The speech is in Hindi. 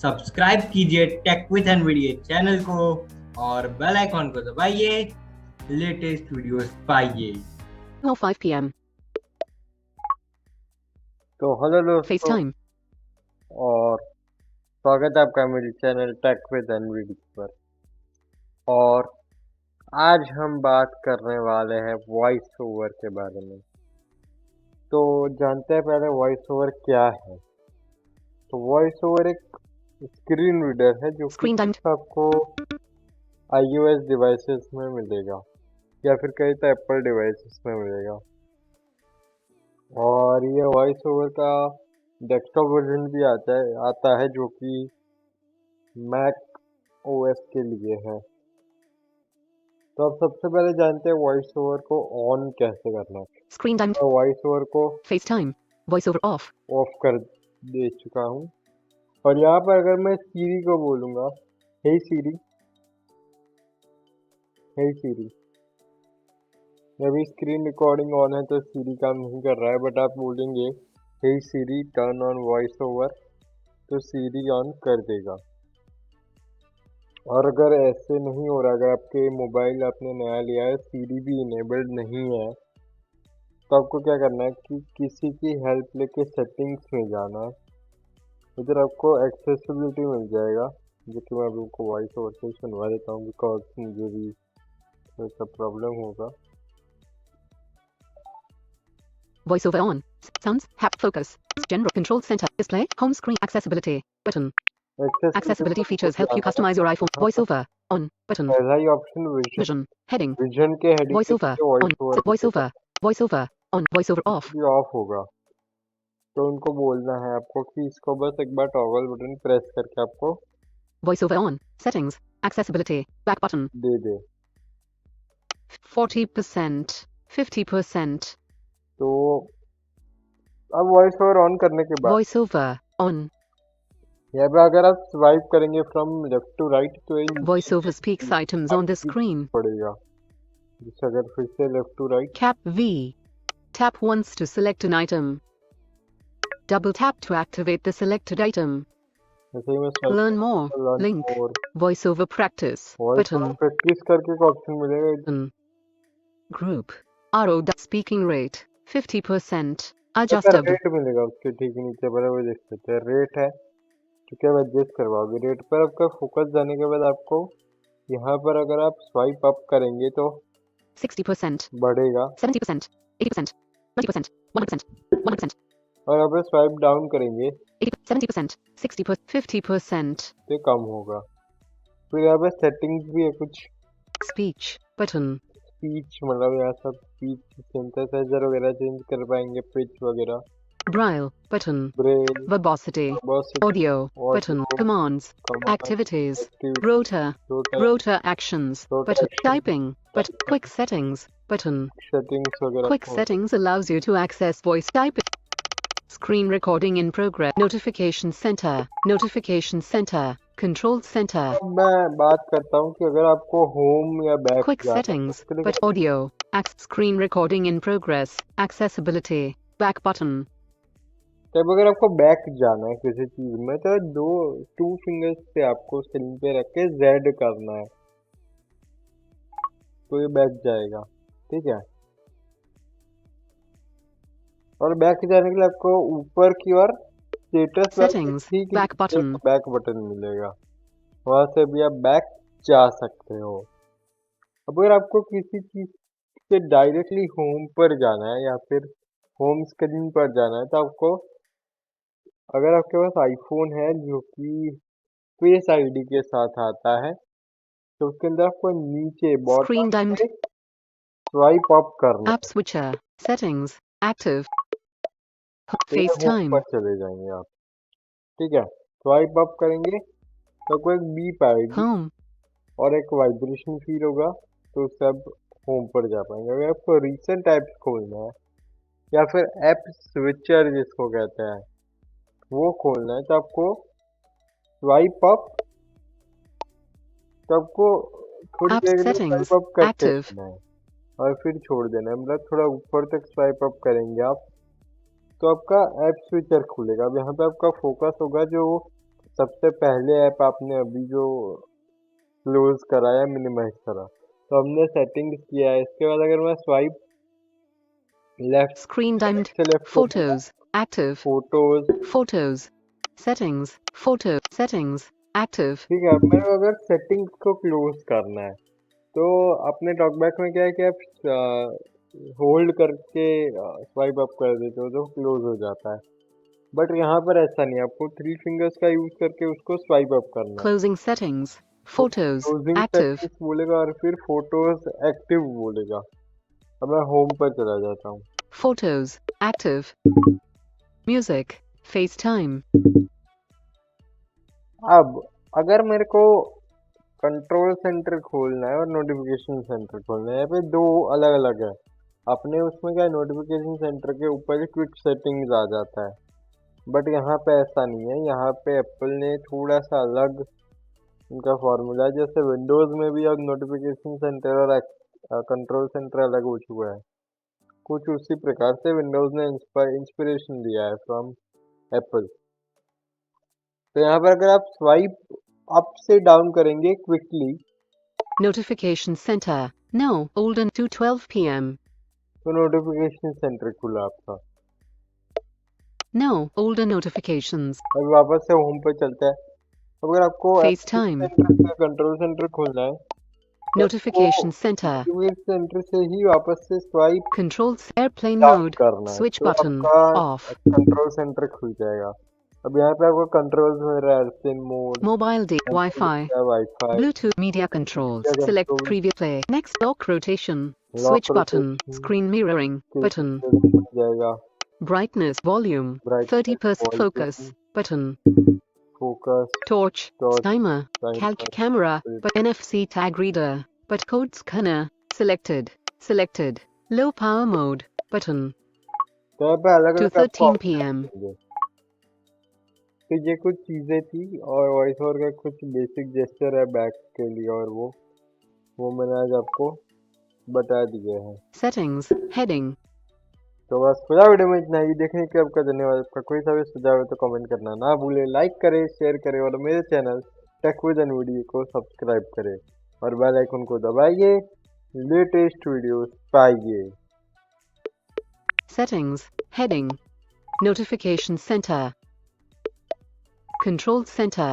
सब्सक्राइब कीजिए टेक विद एनवीडिया चैनल को और बेल आइकॉन को दबाइए, लेटेस्ट वीडियोस पाइए। 5 p.m. तो हेलो दोस्तों, FaceTime. और स्वागत है आपका मेरे चैनल टेक विद एनवीडिया पर। और आज हम बात करने वाले हैं वॉइस ओवर के बारे में। तो जानते हैं पहले वॉइस ओवर क्या है। तो वॉइस ओवर एक स्क्रीन रीडर है जो कि Screen time. सिर्फ आपको iOS डिवाइसेस में मिलेगा या फिर कई तो एप्पल डिवाइसेस में मिलेगा। और ये वॉइस ओवर का डेस्कटॉप वर्जन भी आता है जो कि मैक ओएस के लिए है। तो अब सबसे पहले जानते हैं वॉइस ओवर को ऑन कैसे करना है। Screen time. मैं वॉइस ओवर को FaceTime. Voiceover off. ऑफ कर दे चुका हूँ। और यहाँ पर अगर मैं सीरी को बोलूँगा, हे सीरी, हे सीरी, अभी स्क्रीन रिकॉर्डिंग ऑन है तो सीरी काम नहीं कर रहा है, बट आप बोलेंगे हे सीरी टर्न ऑन वॉइस ओवर तो सीरी ऑन कर देगा। और अगर ऐसे नहीं हो रहा, अगर आपके मोबाइल आपने नया लिया है, सीरी भी इनेबल्ड नहीं है, तो आपको क्या करना है कि किसी की हेल्प लेके सेटिंग्स में जाना है। इधर आपको एक्सेसिबिलिटी मिल जाएगा, जो कि मैं अभी आपको वॉइस ओवर से सुनवा देता हूँ, बिकॉज मुझे भी थोड़ा सा प्रॉब्लम होगा। Voiceover on. Sounds. Focus. General control center. Display. Home screen. Accessibility. Button. Accessibility features help you customize your iPhone. Voiceover on. Button. पहला ही ऑप्शन Vision. Heading. विजन के heading Voiceover on. Voiceover. Voiceover on. Voiceover off. भी ऑफ होगा। तो उनको बोलना है आपको कि इसको बस एक बार टॉगल बटन प्रेस करके आपको Voiceover on. Settings. Accessibility. Back button. दे दे। 40%. 50%. तो अब वॉइस ओवर ऑन करने के बाद Voiceover on. यहाँ पे अगर आप स्वाइप करेंगे फ्रॉम लेफ्ट टू राइट तो ये Voiceover speaks items on the screen. पड़ेगा। जैसे अगर फिर से left to right, Cap V. Tap once to select an item. Double tap to activate the selected item. जैसे ही मैं Learn more. Link. Voiceover practice. Voice Button. Over practice करके एक ऑप्शन मिलेगा। Button. Group. RO. Speaking rate. 50%. तो Adjustable. रेट मिलेगा उसके ठीक नीचे पर, वो देख सकते हैं रेट है, तो क्या आप एडजस्ट करवाओगे। रेट पर आपका फोकस जाने के बाद आपको यहाँ पर अगर आप स्वाइप अप करेंगे तो 60%. बढ़ेगा, 70%. 80%. 90%. 100%. 100%. और अगर स्वाइप डाउन करेंगे 70%. 60%. 50%. तो कम होगा। फिर यहाँ पे सेटिंग्स भी है कुछ, Speech. Button. स्पीच मतलब यहाँ सब स्पीच सिंथेसाइजर वगैरह चेंज कर पाएंगे, पिच वगैरह, Braille. Button. Braille, Verbosity. Audio. Button. Commands. Activities. Rotor. Rotor actions. Button. Typing. But quick settings. Button. Settings वगैरह। Quick settings allows you to access voice typing. Screen recording in progress. Notification center. Notification center. Control center. अब मैं बात करता हूँ कि अगर आपको होम या back Quick settings. But audio. Screen recording in progress. Accessibility. Back button. तब अगर आपको बैक जाना है किसी चीज में तो टू फिंगर्स पे आपको स्क्रीन पे रख के जेड करना है, तो ये बैक जाएगा। ठीक है। और बैक जाने के लिए आपको ऊपर की ओर status Settings. Back button. Back button मिलेगा, वहां से भी आप बैक जा सकते हो। अब अगर आपको किसी चीज से डायरेक्टली होम पर जाना है या फिर होम स्क्रीन पर जाना है, तो आपको अगर आपके पास आईफोन है जो कि फेस आईडी के साथ आता है, तो उसके अंदर आपको नीचे Screen बॉटम dimmed. पे स्वाइप अप करना App switcher. Settings. Active. है, तो ये होम FaceTime. पर चले जाएंगे आप। ठीक है। स्वाइप अप करेंगे तो आपको एक बीप आएगी Home. और एक वाइब्रेशन फील होगा, तो उससे आप होम पर जा पाएंगे। अगर आपको रिसेंट ऐप्स खोलना है या फिर ऐप स्विचर जिसको कहते हैं वो खोलना है, तो आपको स्वाइप अप, तो आपको थोड़ी App देर के लिए settings. स्वाइप अप करते Active. रहना है और फिर छोड़ देना है। मतलब थोड़ा ऊपर तक स्वाइप अप करेंगे आप तो आपका ऐप स्विचर खुलेगा। अब यहाँ पे आपका फोकस होगा जो सबसे पहले ऐप आपने अभी जो क्लोज कराया मिनिमाइज करा, तो हमने सेटिंग्स किया है। इसके बाद अगर मैं स्वाइप लेफ्ट Screen dimmed. से left Photos. Active. Photos, Photos. Settings. Photo. Settings. Active. ठीक है। अब मेरे को अगर सेटिंग्स को क्लोज करना है तो अपने टॉकबैक में क्या है कि आप होल्ड करके स्वाइप अप कर देते हो तो क्लोज हो जाता है, बट यहाँ पर ऐसा नहीं है। आपको 3 फिंगर्स का यूज करके उसको स्वाइप अप करना है। Closing settings. तो Photos. Closing Active. सेटिंग्स बोलेगा और फिर फोटोज एक्टिव बोलेगा। अब मैं होम पर चला जाता हूँ। Photos. Active. Music. FaceTime. अब अगर मेरे को कंट्रोल सेंटर खोलना है और नोटिफिकेशन सेंटर खोलना है, यहाँ पे दो अलग अलग है। अपने उसमें क्या है, नोटिफिकेशन सेंटर के ऊपर ही क्विक सेटिंग्स आ जाता है, बट यहाँ पे ऐसा नहीं है। यहाँ पे एप्पल ने थोड़ा सा अलग उनका फॉर्मूला है। जैसे विंडोज़ में भी अब नोटिफिकेशन सेंटर और कंट्रोल सेंटर अलग हो चुका है, कुछ उसी प्रकार से विंडोज़ ने इंस्पिरेशन लिया है फ्रॉम एप्पल। तो यहाँ पर अगर आप स्वाइप अप से डाउन करेंगे quickly Notification center. No. Olden to 12 p.m. तो नोटिफिकेशन सेंटर खुला आपका। No. Older notifications. अब वापस से होम पर चलता है। अब अगर आपको FaceTime. कंट्रोल सेंटर खोलना है Notification center. नोटिफिकेशन सेंटर से ही वापस से swipe Controls. Airplane down mode. करना है Switch तो button. आपका Off. कंट्रोल सेंटर खुल जाएगा। अब यहाँ पे आपको कंट्रोल्स मिल रहा है, airplane mode, Mobile D. Wi-Fi. Wifi, Bluetooth media controls. Media Select control, preview play. Next lock rotation. Lock Switch button. Rotation Screen mirroring button. मिल जाएगा, Brightness volume. Brightness 30% focus volume, button. Focus, Torch. Torch, Timer. Calc timer, camera. But NFC tag reader. But code scanner. Selected. Selected. Low power mode button. तो यहाँ पे अलग To अलग आपको 13 ऑप्शन p.m. मिलेंगे। तो ये कुछ चीज़ें थी और वॉइस ओवर का कुछ बेसिक जेस्चर है बैक के लिए, और वो मैंने आज आपको बता दिए हैं। Settings. Heading. तो बस खुदा वीडियो में इतना ही। देखने के लिए आपका धन्यवाद। आपका कोई सा भी सुझाव है तो कमेंट करना ना भूलें, लाइक करें, शेयर करें और मेरे channel tech with an video को सब्सक्राइब करें और बेल आइकन को दबाइए, लेटेस्ट वीडियोस पाइए। Settings. Heading. Notification center. Control center.